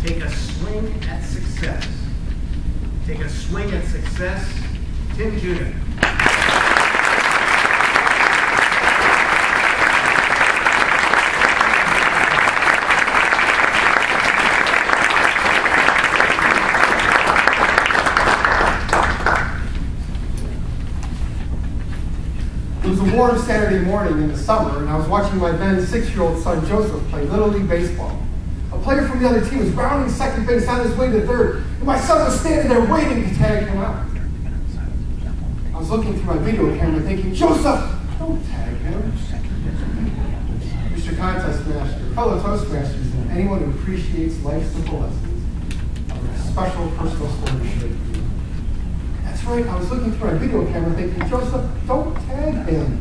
Take a swing at success. Take a swing at success. Tim Juda. It was a warm Saturday morning in the summer, and I was watching my then 6-year-old son Joseph play Little League Baseball. A player from the other team was rounding second base on his way to third, and my son was standing there waiting to tag him out. I was looking through my video camera thinking, Joseph, don't tag him. Mr. Contest Master, fellow Toastmasters, and anyone who appreciates life's simple lessons, I have a special personal story to share with you. That's right, I was looking through my video camera thinking, Joseph, don't tag him.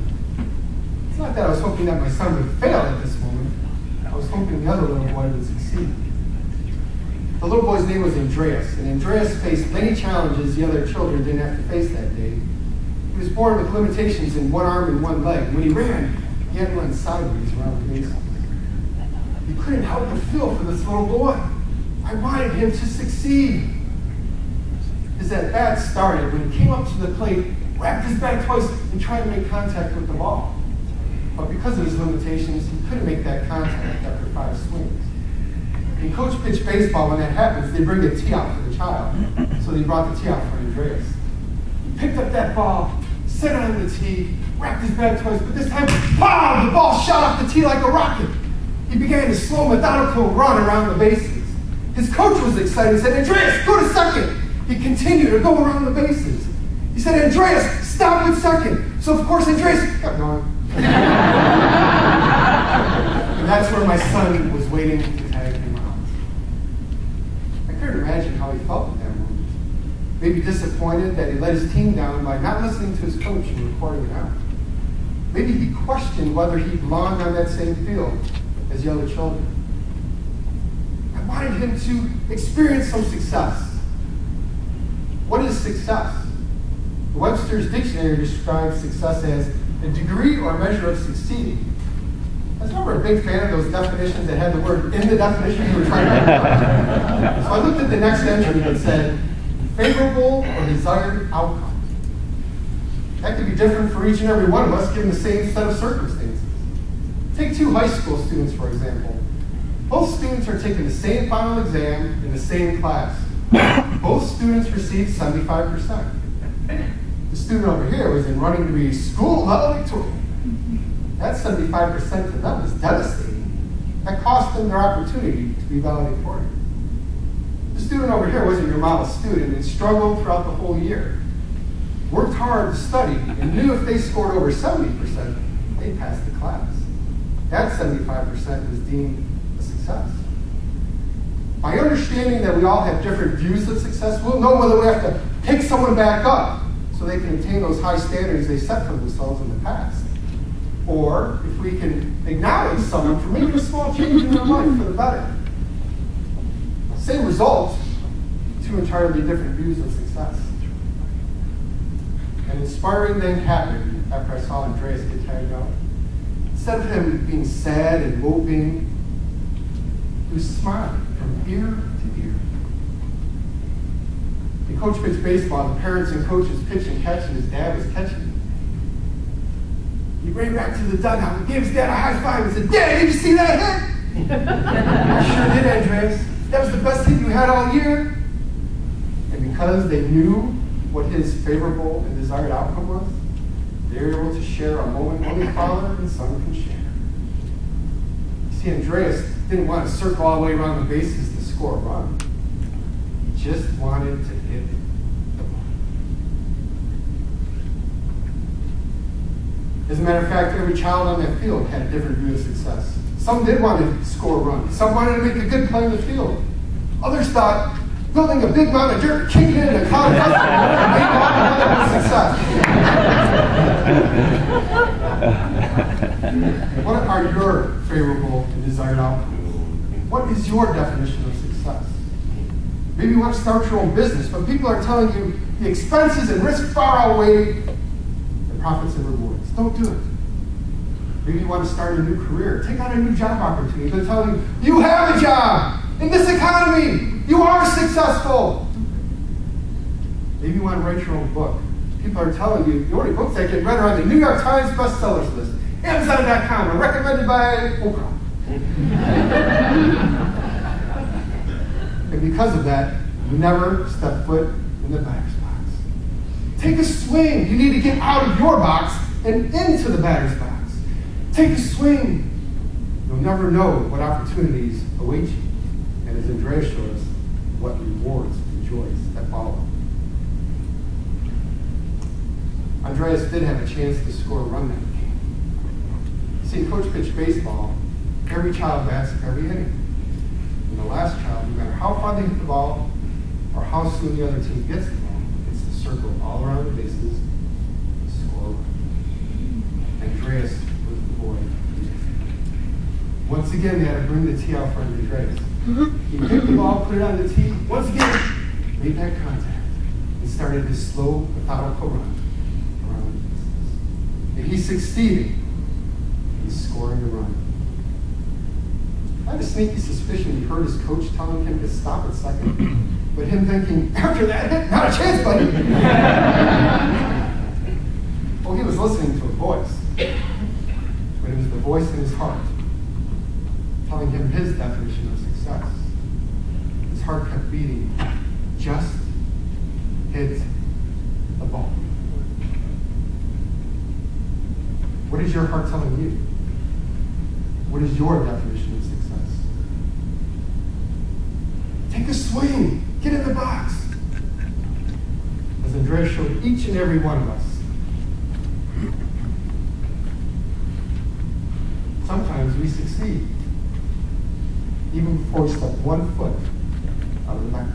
It's not that I was hoping that my son would fail at this moment. I was hoping the other little boy would succeed. The little boy's name was Andreas, and Andreas faced many challenges the other children didn't have to face that day. He was born with limitations in one arm and one leg. When he ran, he had to run sideways around the bases. You couldn't help but feel for this little boy. I wanted him to succeed. As that bat started, when he came up to the plate, whacked his bat twice and tried to make contact with the ball. But because of his limitations, he couldn't make that contact after 5 swings. In coach pitch baseball, when that happens, they bring a tee out for the child. So they brought the tee out for Andreas. He picked up that ball, set it on the tee, whacked his bat twice, but this time, pow! The ball shot off the tee like a rocket. He began a slow, methodical run around the bases. His coach was excited. He said, Andreas, go to second. He continued to go around the bases. He said, Andreas, stop at second. So, of course, Andreas kept going. And that's where my son was waiting to tag him out. I couldn't imagine how he felt at that moment. Maybe disappointed that he let his team down by not listening to his coach and recording it out. Maybe he questioned whether he belonged on that same field as the other children. I wanted him to experience some success. What is success? The Webster's Dictionary describes success as a degree or measure of succeeding. I was never a big fan of those definitions that had the word in the definition you were trying to write. So I looked at the next entry that said, favorable or desired outcome. That could be different for each and every one of us given the same set of circumstances. Take 2 high school students, for example. Both students are taking the same final exam in the same class. Both students received 75%. The student over here was in running to be school valedictorian. That 75% to them is devastating. That cost them their opportunity to be valedictorian. The student over here wasn't your model student and struggled throughout the whole year. Worked hard to study and knew if they scored over 70%, they'd pass the class. That 75% was deemed a success. By understanding that we all have different views of success, we'll know whether we have to pick someone back up so they can attain those high standards they set for themselves in the past. Or if we can acknowledge someone for making a small change in their life for the better. Same result, 2 entirely different views of success. An inspiring thing happened after I saw Andreas get tagged out. Instead of him being sad and moping, he was smiling from ear to ear. In coach pitch baseball, the parents and coaches pitch and catch, and his dad was catching. He ran back to the dugout and gave his dad a high five and said, Dad, did you see that hit? I sure did, Andreas. That was the best hit you had all year. And because they knew what his favorable and desired outcome was, they were able to share a moment only father and son can share. You see, Andreas didn't want to circle all the way around the bases to score a run. He just wanted to hit the ball. As a matter of fact, every child on that field had a different view of success. Some did want to score a run. Some wanted to make a good play in the field. Others thought building a big mound of dirt, kicking it in a college and made success. What are your favorable and desired outcomes? What is your definition of success? Maybe you want to start your own business, but people are telling you the expenses and risk far outweigh the profits and rewards. Don't do it. Maybe you want to start a new career, take on a new job opportunity. They're telling you, you have a job, In this economy, you are successful. Maybe you want to write your own book. People are telling you, the only books that get read are on the New York Times bestsellers list, Amazon.com, and recommended by Oprah. And because of that, you never step foot in the batter's box. Take a swing. You need to get out of your box and into the batter's box. Take a swing. You'll never know what opportunities await you. And as Andreas showed us, what rewards and joys that follow. Andreas did have a chance to score a run that game. See, Coach pitched baseball. Every child bats every inning. And the last child, no matter how far they hit the ball or how soon the other team gets the ball, gets to circle all around the bases and score a run. Andreas was the boy. Once again, they had to bring the tee out for Andreas. He picked the ball, put it on the tee, once again, made that contact, and started his slow, methodical run around the bases. And he succeeded in scoring a run. I had a sneaky suspicion he heard his coach telling him to stop at second, but him thinking, after that hit, not a chance, buddy. Well, he was listening to a voice, but it was the voice in his heart telling him his definition of success. His heart kept beating. Just hit the ball. What is your heart telling you? What is your definition of success? Take a swing. Get in the box. As Andreas showed each and every one of us, sometimes we succeed, even before we step 1 foot out of the back.